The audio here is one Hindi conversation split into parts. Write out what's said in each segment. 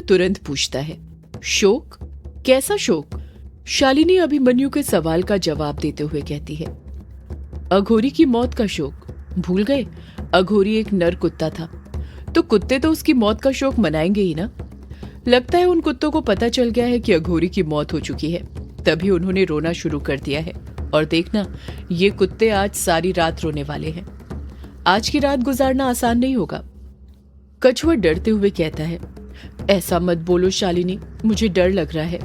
तुरंत पूछता है, शोक? कैसा शोक? शालिनी अभिमन्यु के सवाल का जवाब देते हुए कहती है, अघोरी की मौत का शोक। भूल गए? अघोरी एक नर कुत्ता था, तो कुत्ते तो उसकी मौत का शोक मनाएंगे ही ना। लगता है उन कुत्तों को पता चल गया है कि अघोरी की मौत हो चुकी है, तभी उन्होंने रोना शुरू कर दिया है। और देखना, ये कुत्ते आज सारी रात रोने वाले हैं। आज की रात गुजारना आसान नहीं होगा। कछुआ डरते हुए कहता है, ऐसा मत बोलो शालिनी, मुझे डर लग रहा है।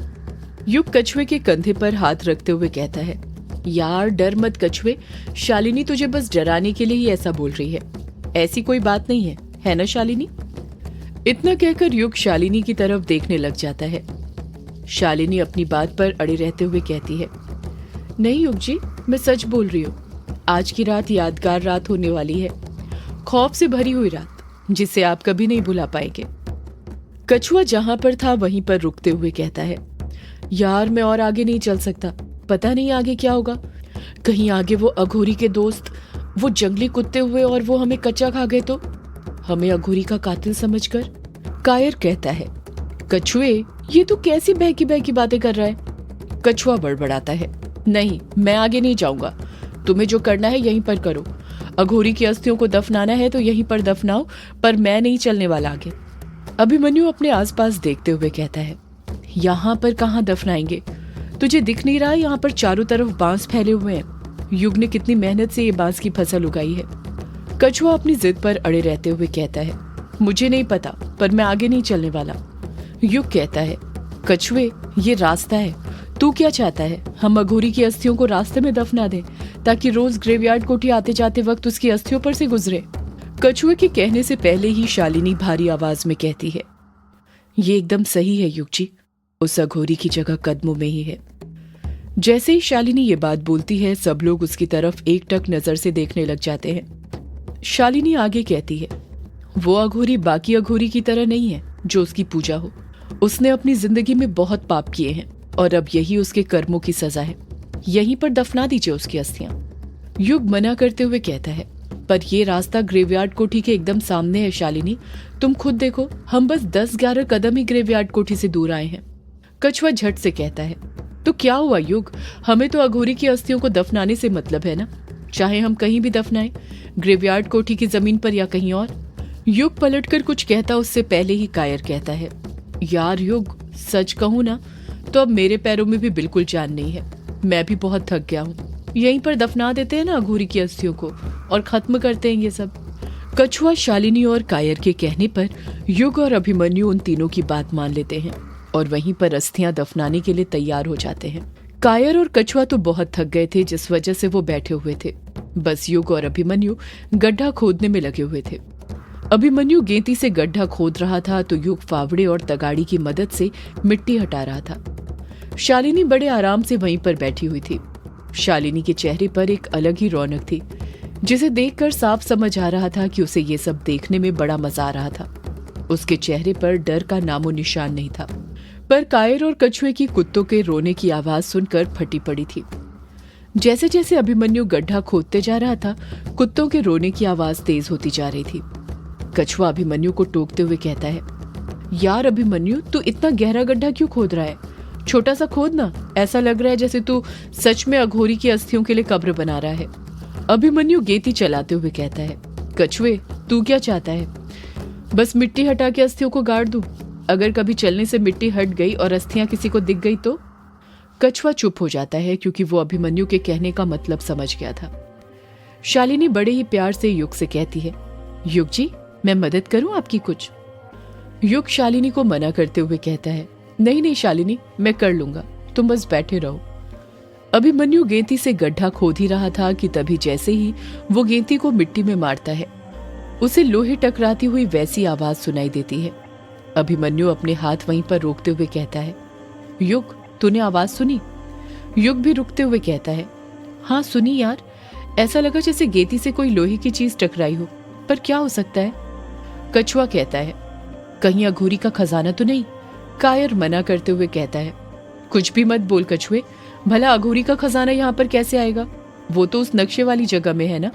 युग कछुए के कंधे पर हाथ रखते हुए कहता है, यार डर मत कछुए, शालिनी तुझे बस डराने के लिए ही ऐसा बोल रही है। ऐसी कोई बात नहीं है ना शालिनी? इतना कहकर युग शालिनी की तरफ देखने लग जाता है। शालिनी अपनी बात पर अड़े रहते हुए कहती है, नहीं युग जी, मैं सच बोल रही हूँ। आज की रात यादगार रात होने वाली है, खौफ से भरी हुई रात, जिसे आप कभी नहीं भुला पाएंगे। कछुआ जहां पर था वहीं पर रुकते हुए कहता है, यार मैं और आगे नहीं चल सकता, पता नहीं आगे क्या होगा। कहीं आगे वो अघोरी के दोस्त, वो जंगली कुत्ते हुए और वो हमें कच्चा खा गए तो? हमें अघोरी का कातिल समझकर? कायर कहता है, कछुए ये तू कैसी बहकी बहकी बातें कर रहा है? कछुआ बड़बड़ाता है, नहीं मैं आगे नहीं जाऊंगा, तुम्हें जो करना है यहीं पर करो। अघोरी की अस्थियों को दफनाना है तो यहीं पर दफनाओ, पर मैं नहीं चलने वाला आगे। अभिमन्यु अपने आसपास देखते हुए कहता है, यहाँ पर कहाँ दफनाएंगे? तुझे दिख नहीं रहा? यहाँ पर चारों तरफ बांस फैले हुए हैं। युग ने कितनी मेहनत से ये बांस की फसल उगाई है। कछुआ अपनी जिद पर अड़े रहते हुए कहता है, मुझे नहीं पता, पर मैं आगे नहीं चलने वाला। युग कहता है, कछुए ये रास्ता है, तू क्या चाहता है? हम अघोरी की अस्थियों को रास्ते में दफना दें, ताकि रोज ग्रेवयार्ड कोठी आते जाते वक्त उसकी अस्थियों पर से गुजरे। कछुए के कहने से पहले ही शालिनी भारी आवाज में कहती है, ये एकदम सही है युग जी, उस अघोरी की जगह कदमों में ही है। जैसे ही शालिनी ये बात बोलती है, सब लोग उसकी तरफ एकटक नजर से देखने लग जाते हैं। शालिनी आगे कहती है, वो अघोरी बाकी अघोरी की तरह नहीं है जो उसकी पूजा हो। उसने अपनी जिंदगी में बहुत पाप किए हैं और अब यही उसके कर्मों की सजा है। यहीं पर दफना दीजिए उसकी अस्थियां। युग मना करते हुए कहता है, पर ये रास्ता ग्रेवयार्ड कोठी के एकदम सामने है शालिनी, तुम खुद देखो, हम बस 10-11 कदम ही ग्रेवयार्ड कोठी से दूर आए हैं। कछुआ झट से कहता है, तो क्या हुआ युग, हमें तो अघोरी की अस्थियों को दफनाने से मतलब है ना, चाहे हम कहीं भी दफनाएं, ग्रेवयार्ड कोठी की जमीन पर या कहीं और। युग पलटकर कुछ कहता उससे पहले ही कायर कहता है, यार युग सच कहूं ना तो अब मेरे पैरों में भी बिल्कुल जान नहीं है, मैं भी बहुत थक गया हूँ। यहीं पर दफना देते हैं ना अघोरी की अस्थियों को और खत्म करते हैं ये सब। कछुआ, शालिनी और कायर के कहने पर युग और अभिमन्यु उन तीनों की बात मान लेते हैं और वहीं पर अस्थियां दफनाने के लिए तैयार हो जाते हैं। कायर और कछुआ तो बहुत थक गए थे, जिस वजह से वो बैठे हुए थे। बस युग और अभिमन्यु गड्ढा खोदने में लगे हुए थे। अभिमन्यु गेंती से गड्ढा खोद रहा था तो युग फावड़े और तगाड़ी की मदद से मिट्टी हटा रहा था। शालिनी बड़े आराम से वहीं पर बैठी हुई थी। शालिनी के चेहरे पर एक अलग ही रौनक थी, जिसे देखकर साफ समझ आ रहा था कि उसे ये सब देखने में बड़ा मजा आ रहा था। उसके चेहरे पर डर का नामो निशान नहीं था, पर कायर और कछुए की कुत्तों के रोने की आवाज सुनकर फटी पड़ी थी। जैसे जैसे अभिमन्यु गड्ढा खोदते जा रहा था, कुत्तों के रोने की आवाज तेज होती जा रही थी। कछुआ अभिमन्यु को टोकते हुए कहता है, यार अभिमन्यु तू इतना गहरा गड्ढा क्यों खोद रहा है? छोटा सा खोद ना, ऐसा लग रहा है जैसे तू सच में अघोरी की अस्थियों के लिए कब्र बना रहा है। अभिमन्यु गेती चलाते हुए कहता है, कछुए तू क्या चाहता है? बस मिट्टी हटा के अस्थियों को गाड़ दूं? अगर कभी चलने से मिट्टी हट गई और अस्थियां किसी को दिख गई तो? कछुआ चुप हो जाता है क्योंकि वो अभिमन्यु के कहने का मतलब समझ गया था। शालिनी बड़े ही प्यार से युग से कहती है, युग जी मैं मदद करूं आपकी कुछ? युग शालिनी को मना करते हुए कहता है, नहीं नहीं शालिनी, मैं कर लूंगा, तुम बस बैठे रहो। अभिमन्यु गेंती से गड्ढा खोद ही रहा था कि तभी जैसे ही वो गेंती को मिट्टी में मारता है, उसे लोहे टकराती हुई वैसी आवाज सुनाई देती है। अभिमन्यु अपने हाथ वहीं पर रोकते हुए कहता है, युग तूने आवाज सुनी? युग भी रुकते हुए कहता है, हाँ सुनी यार, ऐसा लगा जैसे गेंती से कोई लोहे की चीज टकराई हो, पर क्या हो सकता है? कछुआ कहता है, कहीं अघोरी का खजाना तो नहीं? कायर मना करते हुए कहता है, कुछ भी मत बोल कछुए, भला अघोरी का खजाना यहाँ पर कैसे आएगा? वो तो उस नक्शे वाली जगह में है ना।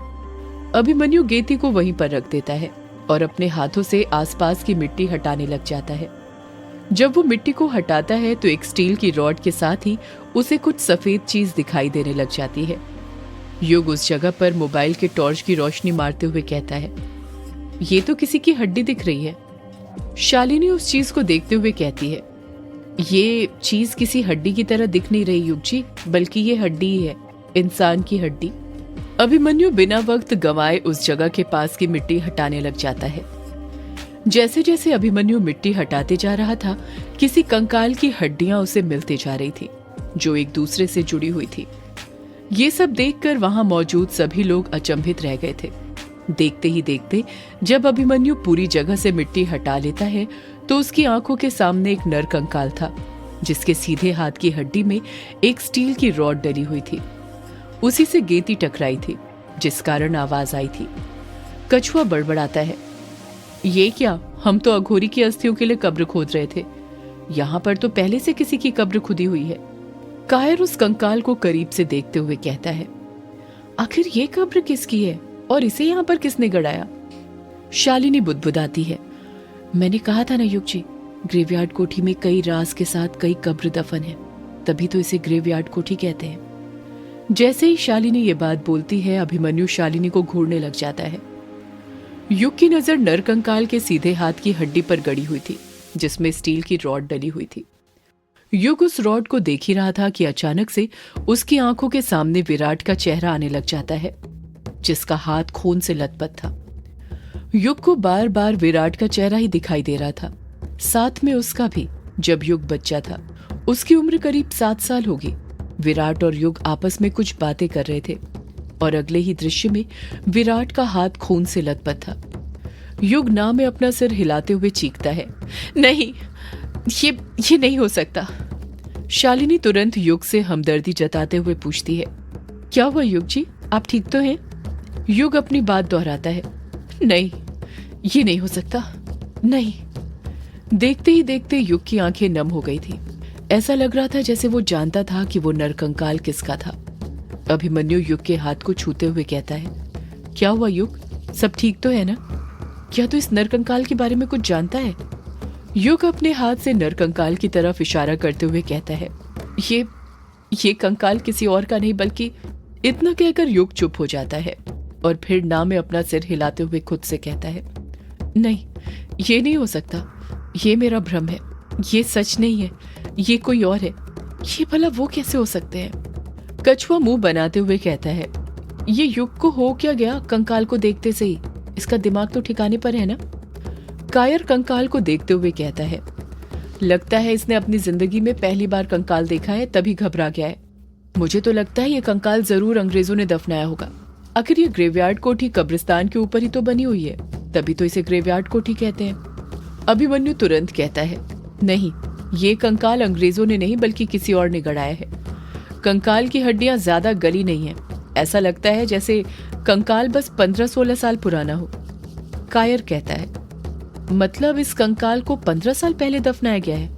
अभिमन्यु गेंती को वहीं पर रख देता है और अपने हाथों से आसपास की मिट्टी हटाने लग जाता है। जब वो मिट्टी को हटाता है तो एक स्टील की रॉड के साथ ही उसे कुछ सफेद चीज दिखाई देने लग जाती है। युग उस जगह पर मोबाइल के टॉर्च की रोशनी मारते हुए कहता है, ये तो किसी की हड्डी दिख रही है। शालिनी उस चीज को देखते हुए कहती है, ये चीज किसी हड्डी की तरह दिख नहीं रही युग जी, बल्कि ये हड्डी ही है, इंसान की हड्डी। अभिमन्यु बिना वक्त गंवाए उस जगह के पास की मिट्टी हटाने लग जाता है। जैसे जैसे अभिमन्यु मिट्टी हटाते जा रहा था, किसी कंकाल की हड्डियां उसे मिलती जा रही थी, जो एक दूसरे से जुड़ी हुई थी। ये सब देखकर वहां मौजूद सभी लोग अचंभित रह गए थे। देखते ही देखते जब अभिमन्यु पूरी जगह से मिट्टी हटा लेता है तो उसकी आंखों के सामने एक नर कंकाल था, जिसके सीधे हाथ की हड्डी में एक स्टील की रॉड डली हुई थी। उसी से गेंती टकराई थी, जिस कारण आवाज आई थी। कछुआ बड़बड़ाता है, ये क्या, हम तो अघोरी की अस्थियों के लिए कब्र खोद रहे थे, यहाँ पर तो पहले से किसी की कब्र खुदी हुई है। कायर उस कंकाल को करीब से देखते हुए कहता है, आखिर ये कब्र किसकी है और इसे यहाँ पर किसने गड़ाया? शालिनी बुदबुदाती है, मैंने कहा था ना युग जी, ग्रेवयार्ड कोठी में कई राज के साथ कई कब्र दफन है, तभी तो इसे ग्रेवयार्ड कोठी कहते हैं। जैसे ही शालिनी ये बात बोलती है, अभिमन्यु शालिनी को घूरने लग जाता है। युग की नजर नर कंकाल के सीधे हाथ की हड्डी पर गड़ी हुई थी, जिसमें स्टील की रॉड डली हुई थी। युग उस रॉड को देख ही रहा था कि अचानक से उसकी आंखों के सामने विराट का चेहरा आने लग जाता है, जिसका हाथ खून से लथपथ था। युग को बार बार विराट का चेहरा ही दिखाई दे रहा था, साथ में उसका भी। जब युग बच्चा था, उसकी उम्र करीब 7 साल होगी। विराट और युग आपस में कुछ बातें कर रहे थे और अगले ही दृश्य में विराट का हाथ खून से लथपथ था। युग ना में अपना सिर हिलाते हुए चीखता है, नहीं, ये नहीं हो सकता। शालिनी तुरंत युग से हमदर्दी जताते हुए पूछती है, क्या हुआ युग जी, आप ठीक तो हैं? युग अपनी बात दोहराता है, नहीं, ये नहीं हो सकता, नहीं। देखते ही देखते युग की आंखें नम हो गई थी। ऐसा लग रहा था जैसे वो जानता था कि वो नरकंकाल किसका था। अभिमन्यु युग के हाथ को छूते हुए कहता है, क्या हुआ युग, सब ठीक तो है ना? क्या तू इस नरकंकाल के बारे में कुछ जानता है? युग अपने हाथ से नरकंकाल की तरफ इशारा करते हुए कहता है, ये कंकाल किसी और का नहीं बल्कि। इतना कहकर युग चुप हो जाता है और फिर ना में अपना सिर हिलाते हुए खुद से कहता है, नहीं, ये नहीं हो सकता, ये मेरा भ्रम है, ये सच नहीं है, ये कोई और है, ये भला वो कैसे हो सकते हैं? कछुआ मुंह बनाते हुए कहता है, ये युग को हो क्या गया कंकाल को देखते से ही, इसका दिमाग तो ठिकाने पर है ना? कायर कंकाल को देखते हुए कहता है, लगता है इसने अपनी जिंदगी में पहली बार कंकाल देखा है, तभी घबरा गया है। मुझे तो लगता है ये कंकाल जरूर अंग्रेजों ने दफनाया होगा। आखिर ये ग्रेवयार्ड कोठी कब्रिस्तान के ऊपर ही तो बनी हुई है, तभी तो इसे ग्रेवयार्ड कोठी कहते हैं। अभिमन्यु तुरंत कहता है, नहीं, ये कंकाल अंग्रेजों ने नहीं बल्कि किसी और ने गड़ाया है। कंकाल की हड्डियां ज्यादा गली नहीं है, ऐसा लगता है जैसे कंकाल बस 15-16 साल पुराना हो। कायर कहता है, मतलब इस कंकाल को 15 साल पहले दफनाया गया है,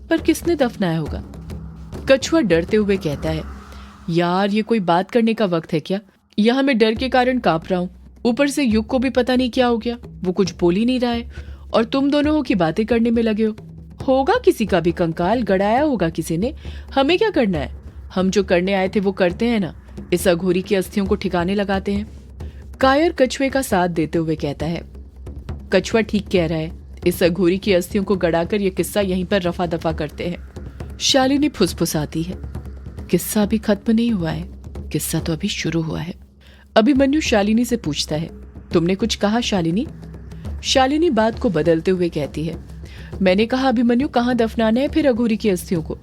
पर किसने दफनाया होगा? कछुआ डरते हुए कहता है, यार ये कोई बात करने का वक्त है क्या? यहाँ मैं डर के कारण कांप रहा हूँ, ऊपर से युग को भी पता नहीं क्या हो गया, वो कुछ बोल ही नहीं रहा है और तुम दोनों हो कि बातें करने में लगे हो। होगा किसी का भी कंकाल, गड़ाया होगा किसी ने, हमें क्या करना है? हम जो करने आए थे वो करते हैं ना, इस अघोरी की अस्थियों को ठिकाने लगाते हैं। कायर कछुए का साथ देते हुए कहता है, कछुआ ठीक कह रहा है, इस अघोरी की अस्थियों को गड़ाकर ये किस्सा यहीं पर रफा दफा करते हैं। शालिनी फुसफुसाती है, किस्सा अभी खत्म नहीं हुआ है, किस्सा तो अभी शुरू हुआ है। अभिमन्यु शालिनी से पूछता है, तुमने कुछ कहा शालिनी? शालिनी बात को बदलते हुए कहती है, मैंने कहा अभिमन्यु कहाँ दफनाना है फिर अघोरी की अस्थियों को?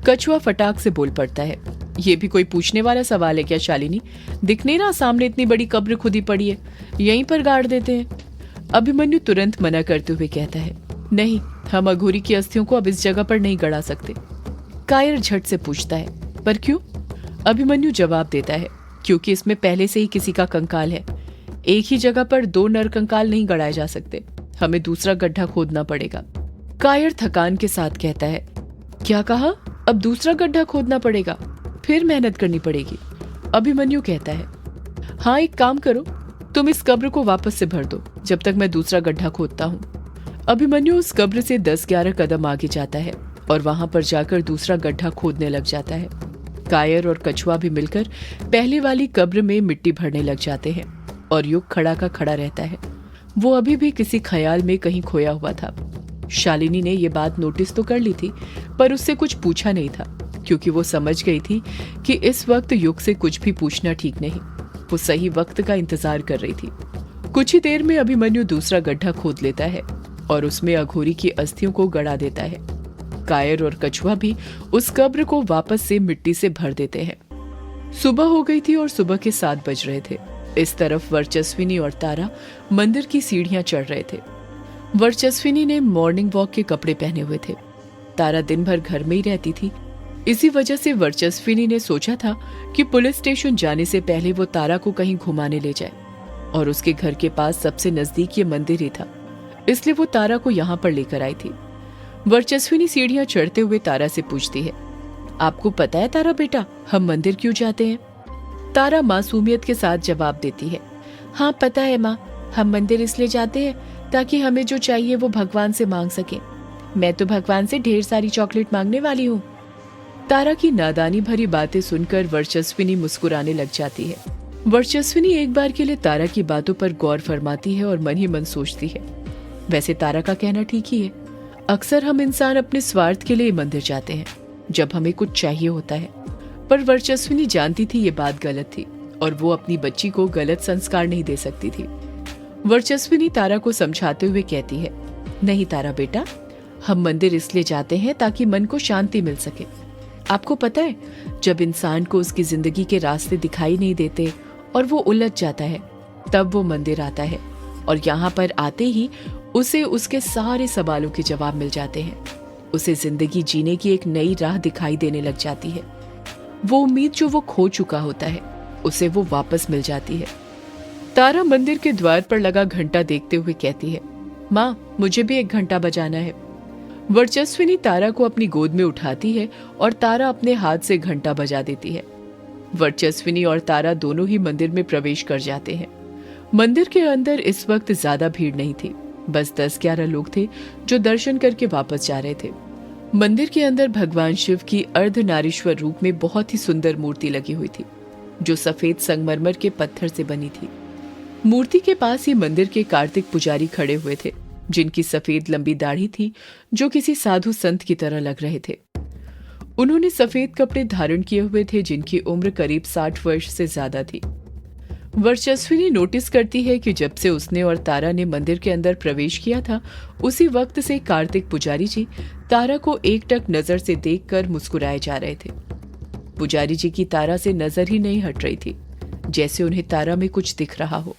कछुआ फटाक से बोल पड़ता है, ये भी कोई पूछने वाला सवाल है क्या शालिनी? दिख नहीं रहा सामने इतनी बड़ी कब्र खुदी पड़ी है, यहीं पर गाड़ देते हैं। अभिमन्यु तुरंत मना करते हुए कहता है, नहीं, हम अघोरी की अस्थियों को अब इस जगह पर नहीं गड़ा सकते। कायर झट से पूछता है, पर क्यों? अभिमन्यु जवाब देता है, क्योंकि इसमें पहले से ही किसी का कंकाल है। एक ही जगह पर 2 नर कंकाल नहीं गड़ाए जा सकते, हमें दूसरा गड्ढा खोदना पड़ेगा। कायर थकान के साथ कहता है, क्या कहा? अब दूसरा गड्ढा खोदना पड़ेगा, फिर मेहनत करनी पड़ेगी। अभिमन्यु कहता है, हाँ एक काम करो, तुम इस कब्र को वापस से भर दो जब तक मैं दूसरा गड्ढा खोदता हूँ। अभिमन्यु उस कब्र से 10-11 कदम आगे जाता है और वहां पर जाकर दूसरा गड्ढा खोदने लग जाता है। कायर और कछुआ भी मिलकर पहले वाली कब्र में मिट्टी भरने लग जाते हैं और युग खड़ा का खड़ा रहता है। वो अभी भी किसी ख्याल में कहीं खोया हुआ था। शालिनी ने ये बात नोटिस तो कर ली थी, पर उससे कुछ पूछा नहीं था, क्योंकि वो समझ गई थी कि इस वक्त युग से कुछ भी पूछना ठीक नहीं। वो सही वक्त का इंतजार कर रही थी। कुछ ही देर में अभिमन्यु दूसरा गड्ढा खोद लेता है और उसमें अघोरी की अस्थियों को गड़ा देता है। कायर और कछुआ भी उस कब्र को वापस से मिट्टी से भर देते हैं। सुबह हो गई थी और सुबह के 7 बज रहे थे। इस तरफ वर्चस्विनी और तारा मंदिर की सीढ़ियां चढ़ रहे थे। वर्चस्विनी ने मॉर्निंग वॉक के कपड़े पहने हुए थे। तारा दिन भर घर में ही रहती थी। इसी वजह से वर्चस्विनी ने सोचा था कि पुलिस स्टेशन जाने से पहले वो तारा को कहीं घुमाने ले जाए, और उसके घर के पास सबसे नजदीक ये मंदिर ही था, इसलिए वो तारा को यहाँ पर लेकर आई थी। वर्चस्विनी सीढ़ियां चढ़ते हुए तारा से पूछती है, आपको पता है तारा बेटा, हम मंदिर क्यों जाते हैं? तारा मासूमियत के साथ जवाब देती है, हाँ पता है माँ, हम मंदिर इसलिए जाते हैं ताकि हमें जो चाहिए वो भगवान से मांग सके। मैं तो भगवान से ढेर सारी चॉकलेट मांगने वाली हूँ। तारा की नादानी भरी बातें सुनकर वर्चस्विनी मुस्कुराने लग जाती है। वर्चस्विनी एक बार के लिए तारा की बातों पर गौर फरमाती है और मन ही मन सोचती है, वैसे तारा का कहना ठीक ही है। अक्सर हम इंसान अपने स्वार्थ के लिए मंदिर जाते हैं जब हमें कुछ चाहिए होता है, पर वर्चस्विनी जानती थी ये बात गलत थी और वो अपनी बच्ची को गलत संस्कार नहीं दे सकती थी। वर्चस्विनी तारा को समझाते हुए कहती है, नहीं तारा बेटा, हम मंदिर इसलिए जाते हैं ताकि मन को शांति मिल सके। आपको पता है, जब इंसान को उसकी जिंदगी के रास्ते दिखाई नहीं देते और वो उलझ जाता है, तब वो मंदिर आता है और यहाँ पर आते ही उसे उसके सारे सवालों के जवाब मिल जाते हैं। उसे जिंदगी जीने की एक नई राह दिखाई देने लग जाती है। वो उम्मीद जो वो खो चुका होता है, उसे वो वापस मिल जाती है। तारा मंदिर के द्वार पर लगा घंटा देखते हुए कहती है, माँ मुझे भी एक घंटा बजाना है। वर्चस्विनी तारा को अपनी गोद में उठाती है और तारा अपने हाथ से घंटा बजा देती है। वर्चस्विनी और तारा दोनों ही मंदिर में प्रवेश कर जाते हैं। मंदिर के अंदर इस वक्त ज्यादा भीड़ नहीं थी, बस 10-11 लोग थे जो दर्शन करके वापस जा रहे थे। मंदिर के अंदर भगवान शिव की अर्धनारीश्वर रूप में बहुत ही सुंदर मूर्ति लगी हुई थी, जो सफेद संगमरमर के पत्थर से बनी थी। मूर्ति के पास ही मंदिर के कार्तिक पुजारी खड़े हुए थे, जिनकी सफेद लंबी दाढ़ी थी, जो किसी साधु संत की तरह लग रहे थे। उन्होंने सफेद कपड़े धारण किए हुए थे, जिनकी उम्र करीब 60 वर्ष से ज्यादा थी। वर्चस्विनी नोटिस करती है कि जब से उसने और तारा ने मंदिर के अंदर प्रवेश किया था, उसी वक्त से कार्तिक पुजारी जी तारा को एकटक नजर से देखकर मुस्कुराए जा रहे थे। पुजारी जी की तारा से नजर ही नहीं हट रही थी, जैसे उन्हें तारा में कुछ दिख रहा हो।